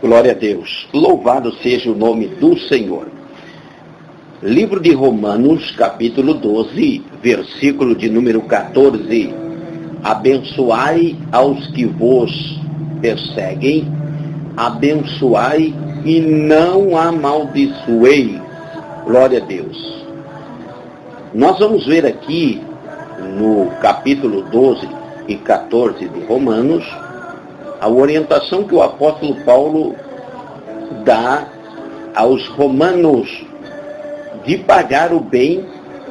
Glória a Deus. Louvado seja o nome do Senhor. Livro de Romanos, capítulo 12, versículo de número 14. Abençoai aos que vos perseguem, abençoai e não amaldiçoeis. Glória a Deus. Nós vamos ver aqui no capítulo 12 e 14 de Romanos a orientação que o apóstolo Paulo dá aos romanos de pagar o bem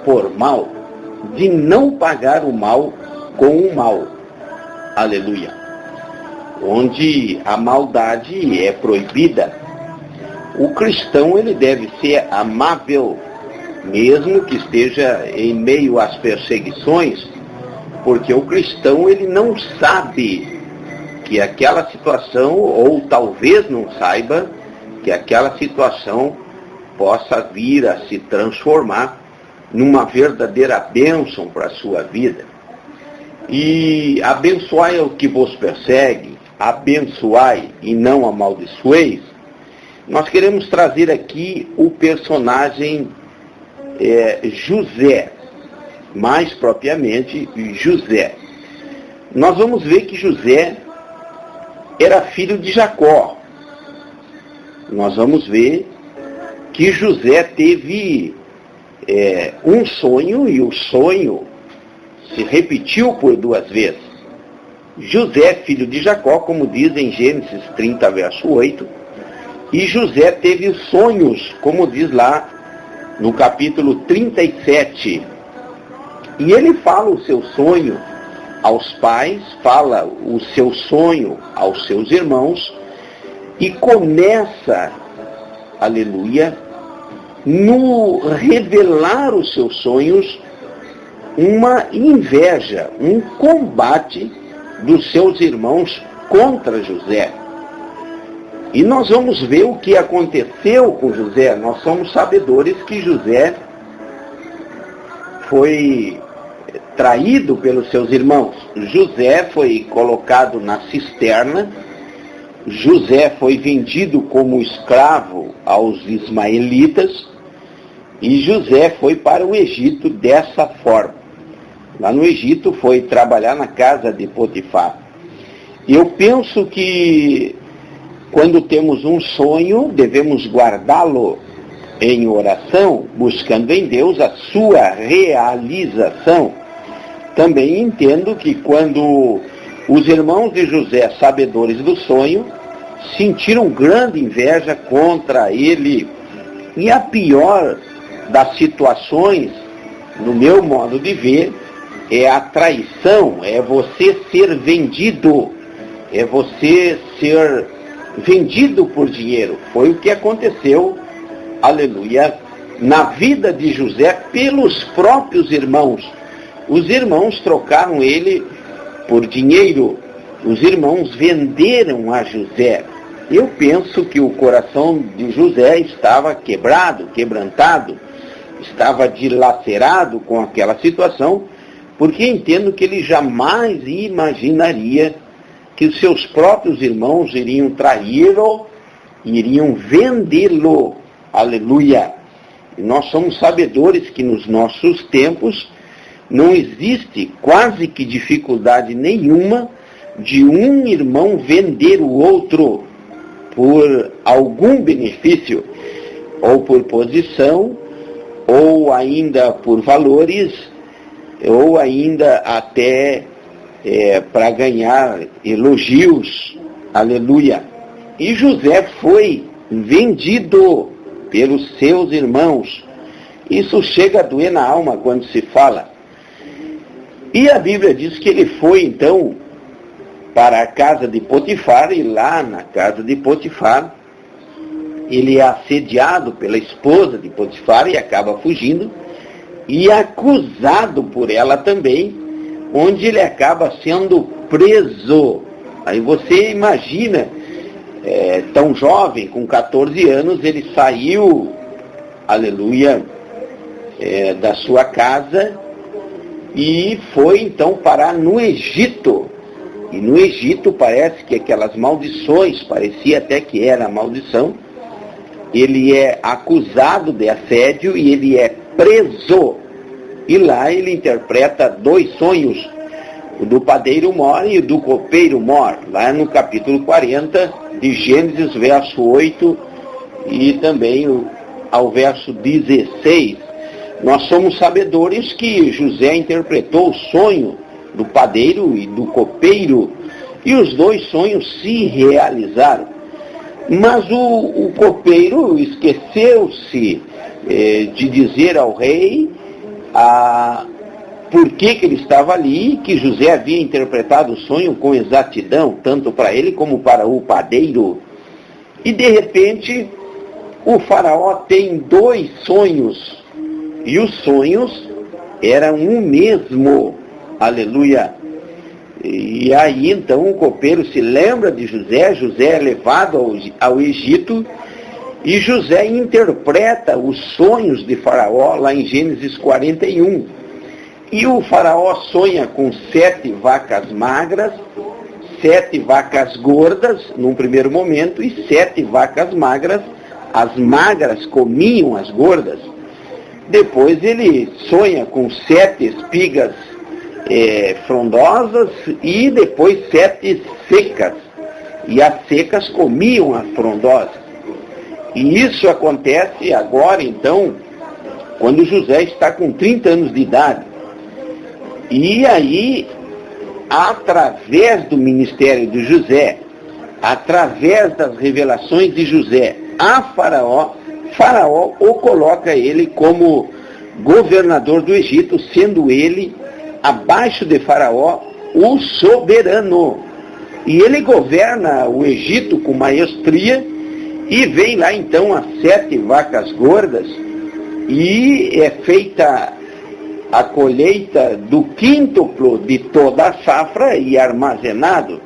por mal, de não pagar o mal com o mal. Aleluia. Onde a maldade é proibida. O cristão, ele deve ser amável, mesmo que esteja em meio às perseguições, porque o cristão, ele não sabe que aquela situação, ou talvez não saiba, que aquela situação possa vir a se transformar numa verdadeira bênção para a sua vida. E abençoai o que vos persegue, abençoai e não amaldiçoeis. Nós queremos trazer aqui o personagem José, mais propriamente José. Nós vamos ver que José era filho de Jacó. Nós vamos ver que José teve um sonho, e o sonho se repetiu por 2 vezes. José, filho de Jacó, como diz em Gênesis 30, verso 8, e José teve sonhos, como diz lá no capítulo 37. E ele fala o seu sonho aos pais, fala o seu sonho aos seus irmãos, e começa, aleluia, no revelar os seus sonhos, uma inveja, um combate dos seus irmãos contra José. E nós vamos ver o que aconteceu com José. Nós somos sabedores que José foi traído pelos seus irmãos. José foi colocado na cisterna, José foi vendido como escravo aos ismaelitas, e José foi para o Egito dessa forma. Lá no Egito foi trabalhar na casa de Potifar. E eu penso que quando temos um sonho, devemos guardá-lo em oração, buscando em Deus a sua realização. Também entendo que quando os irmãos de José, sabedores do sonho, sentiram grande inveja contra ele. E a pior das situações, no meu modo de ver, é a traição, é você ser vendido, é você ser vendido por dinheiro. Foi o que aconteceu, aleluia, na vida de José pelos próprios irmãos. Os irmãos trocaram ele por dinheiro. Os irmãos venderam a José. Eu penso que o coração de José estava quebrado, quebrantado, estava dilacerado com aquela situação, porque entendo que ele jamais imaginaria que os seus próprios irmãos iriam traí-lo, iriam vendê-lo. Aleluia! E nós somos sabedores que nos nossos tempos não existe quase que dificuldade nenhuma de um irmão vender o outro por algum benefício, ou por posição, ou ainda por valores, ou ainda até para ganhar elogios. Aleluia! E José foi vendido pelos seus irmãos. Isso chega a doer na alma quando se fala. E a Bíblia diz que ele foi, então, para a casa de Potifar, e lá na casa de Potifar, ele é assediado pela esposa de Potifar e acaba fugindo, e acusado por ela também, onde ele acaba sendo preso. Aí você imagina, tão jovem, com 14 anos, ele saiu, aleluia, da sua casa, e foi então parar no Egito. E no Egito parece que aquelas maldições, parecia até que era maldição, ele é acusado de assédio e ele é preso. E lá ele interpreta 2 sonhos, o do padeiro mor e o do copeiro mor, lá no capítulo 40 de Gênesis, verso 8 e também ao verso 16. Nós somos sabedores que José interpretou o sonho do padeiro e do copeiro, e os 2 sonhos se realizaram. Mas o copeiro esqueceu-se de dizer ao rei por que ele estava ali, que José havia interpretado o sonho com exatidão, tanto para ele como para o padeiro. E de repente, o faraó tem 2 sonhos, e os sonhos eram o mesmo. Aleluia! E aí então o copeiro se lembra de José, José é levado ao Egito, e José interpreta os sonhos de Faraó lá em Gênesis 41. E o Faraó sonha com 7 vacas magras, 7 vacas gordas num primeiro momento, e 7 vacas magras. As magras comiam as gordas. Depois ele sonha com 7 espigas frondosas e depois 7 secas. E as secas comiam as frondosas. E isso acontece agora, então, quando José está com 30 anos de idade. E aí, através do ministério de José, através das revelações de José a Faraó, Faraó o coloca ele como governador do Egito, sendo ele, abaixo de Faraó, o soberano. E ele governa o Egito com maestria, e vem lá então as 7 vacas gordas, e é feita a colheita do quíntuplo de toda a safra e armazenado.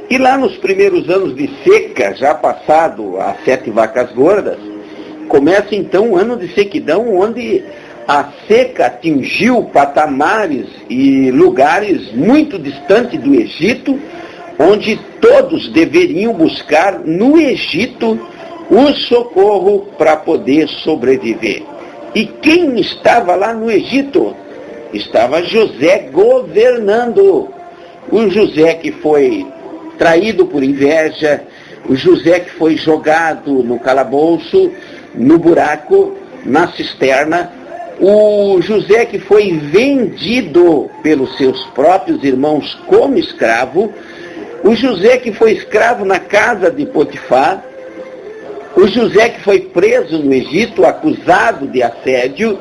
E lá nos primeiros anos de seca, já passado as 7 vacas gordas, começa então um ano de sequidão, onde a seca atingiu patamares e lugares muito distantes do Egito, onde todos deveriam buscar no Egito o socorro para poder sobreviver. E quem estava lá no Egito? Estava José governando. O José que foi traído por inveja, o José que foi jogado no calabouço, no buraco, na cisterna, o José que foi vendido pelos seus próprios irmãos como escravo, o José que foi escravo na casa de Potifar, o José que foi preso no Egito, acusado de assédio,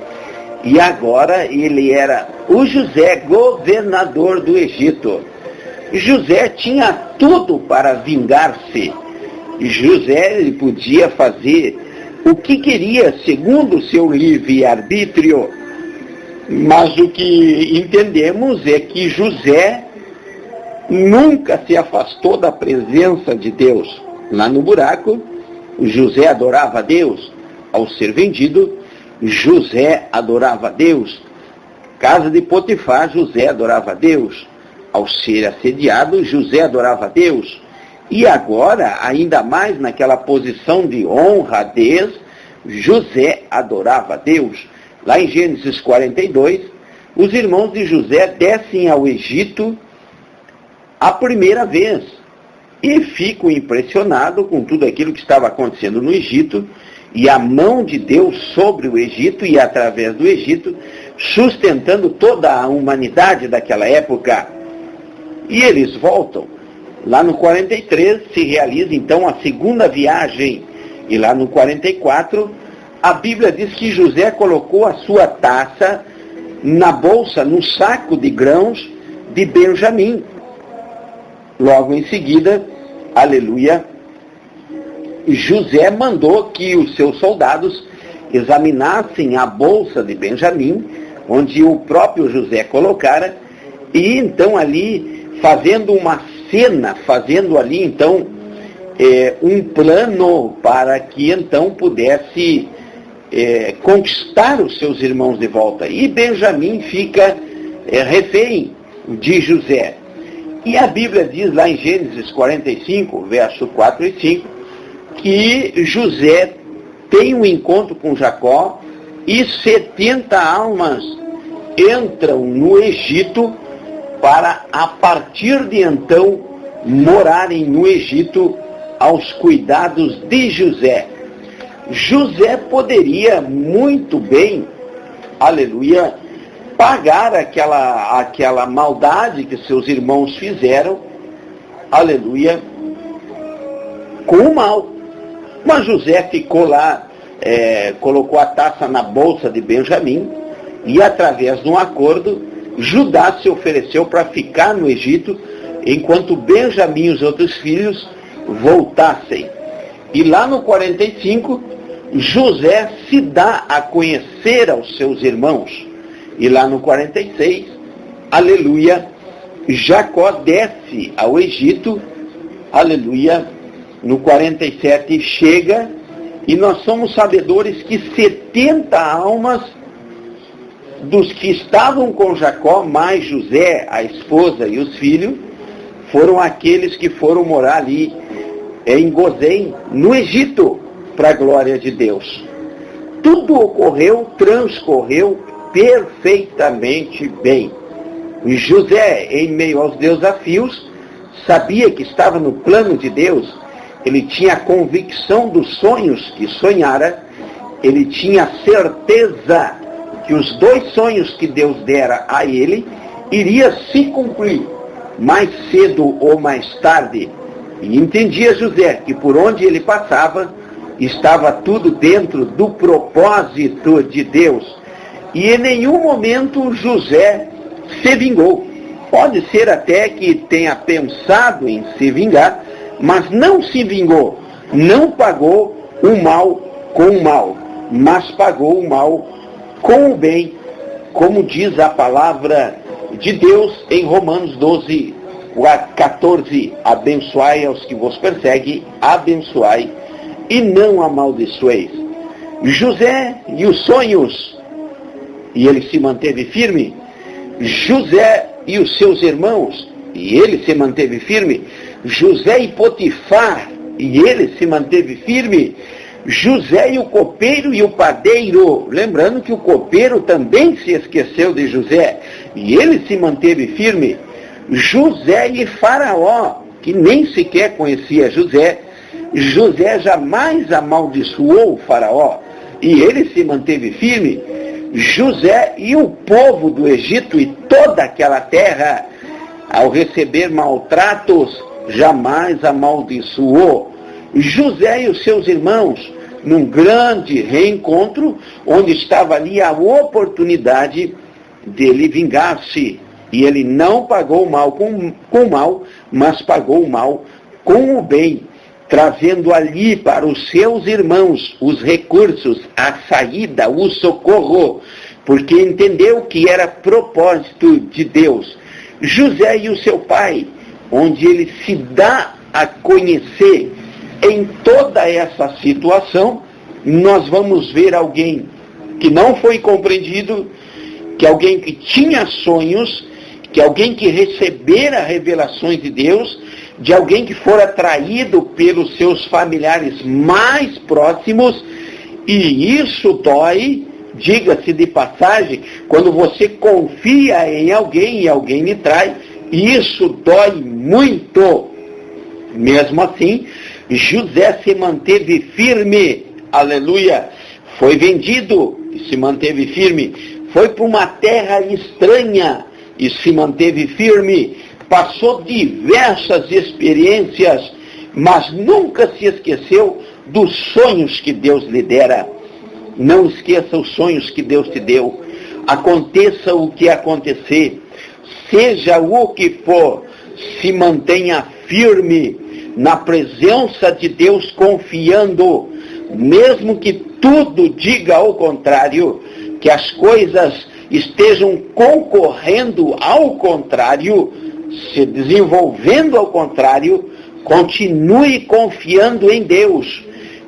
e agora ele era o José governador do Egito. José tinha tudo para vingar-se. José ele podia fazer o que queria, segundo o seu livre-arbítrio. Mas o que entendemos é que José nunca se afastou da presença de Deus. Lá no buraco, José adorava a Deus. Ao ser vendido, José adorava a Deus. Casa de Potifar, José adorava a Deus. Ao ser assediado, José adorava a Deus. E agora, ainda mais naquela posição de honradez, José adorava a Deus. Lá em Gênesis 42, os irmãos de José descem ao Egito a primeira vez e ficam impressionados com tudo aquilo que estava acontecendo no Egito e a mão de Deus sobre o Egito e através do Egito, sustentando toda a humanidade daquela época. E eles voltam. Lá no 43 se realiza então a segunda viagem. E lá no 44, a Bíblia diz que José colocou a sua taça na bolsa, no saco de grãos de Benjamim. Logo em seguida, aleluia, José mandou que os seus soldados examinassem a bolsa de Benjamim, onde o próprio José colocara, e então ali, fazendo uma cena, fazendo ali então um plano para que então pudesse conquistar os seus irmãos de volta. E Benjamim fica refém de José. E a Bíblia diz lá em Gênesis 45, verso 4 e 5, que José tem um encontro com Jacó e 70 almas entram no Egito para, a partir de então, morarem no Egito aos cuidados de José. José poderia muito bem, aleluia, pagar aquela maldade que seus irmãos fizeram, aleluia, com o mal. Mas José ficou lá, colocou a taça na bolsa de Benjamim, e através de um acordo, Judá se ofereceu para ficar no Egito, enquanto Benjamim e os outros filhos voltassem. E lá no 45, José se dá a conhecer aos seus irmãos. E lá no 46, aleluia, Jacó desce ao Egito, aleluia, no 47 chega, e nós somos sabedores que 70 almas dos que estavam com Jacó, mais José, a esposa e os filhos, foram aqueles que foram morar ali em Gozém, no Egito, para a glória de Deus. Tudo ocorreu, transcorreu perfeitamente bem. E José, em meio aos desafios, sabia que estava no plano de Deus, ele tinha a convicção dos sonhos que sonhara, ele tinha a certeza que os 2 sonhos que Deus dera a ele iria se cumprir, mais cedo ou mais tarde. E entendia José que por onde ele passava, estava tudo dentro do propósito de Deus. E em nenhum momento José se vingou. Pode ser até que tenha pensado em se vingar, mas não se vingou. Não pagou o mal com o mal, mas pagou o mal com o bem, como diz a palavra de Deus em Romanos 12, 14, abençoai aos que vos perseguem, abençoai e não amaldiçoeis. José e os sonhos, e ele se manteve firme. José e os seus irmãos, e ele se manteve firme. José e Potifar, e ele se manteve firme. José e o copeiro e o padeiro, lembrando que o copeiro também se esqueceu de José, e ele se manteve firme. José e Faraó, que nem sequer conhecia José, José jamais amaldiçoou o Faraó, e ele se manteve firme. José e o povo do Egito e toda aquela terra, ao receber maltratos, jamais amaldiçoou. José e os seus irmãos, num grande reencontro, onde estava ali a oportunidade dele vingar-se. E ele não pagou o mal com o mal, mas pagou o mal com o bem, trazendo ali para os seus irmãos os recursos, a saída, o socorro, porque entendeu que era propósito de Deus. José e o seu pai, onde ele se dá a conhecer em toda essa situação, nós vamos ver alguém que não foi compreendido, que alguém que tinha sonhos, que alguém que recebera revelações de Deus, de alguém que fora atraído pelos seus familiares mais próximos, e isso dói, diga-se de passagem, quando você confia em alguém e alguém lhe trai, isso dói muito. Mesmo assim, José se manteve firme, aleluia, foi vendido e se manteve firme, foi para uma terra estranha e se manteve firme, passou diversas experiências, mas nunca se esqueceu dos sonhos que Deus lhe dera. Não esqueça os sonhos que Deus te deu. Aconteça o que acontecer, seja o que for, se mantenha firme na presença de Deus, confiando, mesmo que tudo diga ao contrário, que as coisas estejam concorrendo ao contrário, se desenvolvendo ao contrário, continue confiando em Deus,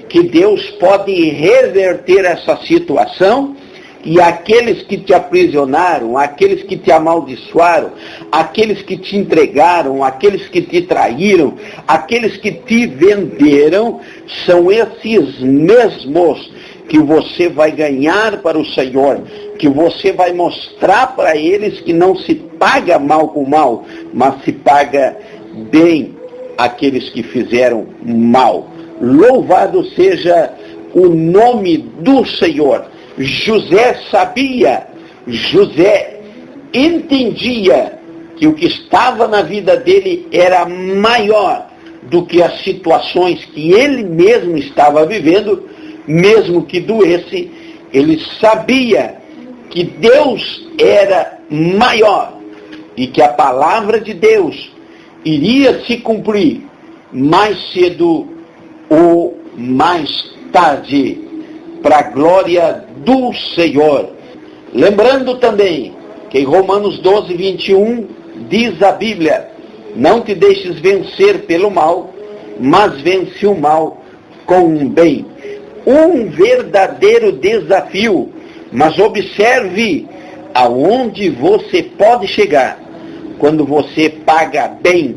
que Deus pode reverter essa situação E aqueles que te aprisionaram, aqueles que te amaldiçoaram, aqueles que te entregaram, aqueles que te traíram, aqueles que te venderam, são esses mesmos que você vai ganhar para o Senhor, que você vai mostrar para eles que não se paga mal com mal, mas se paga bem aqueles que fizeram mal. Louvado seja o nome do Senhor. José sabia, José entendia que o que estava na vida dele era maior do que as situações que ele mesmo estava vivendo, mesmo que doesse. Ele sabia que Deus era maior e que a palavra de Deus iria se cumprir mais cedo ou mais tarde, para a glória do Senhor. Lembrando também que em Romanos 12, 21, diz a Bíblia: não te deixes vencer pelo mal, mas vence o mal com o bem. Um verdadeiro desafio, mas observe aonde você pode chegar quando você paga bem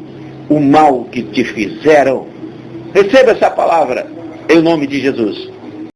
o mal que te fizeram. Receba essa palavra em nome de Jesus.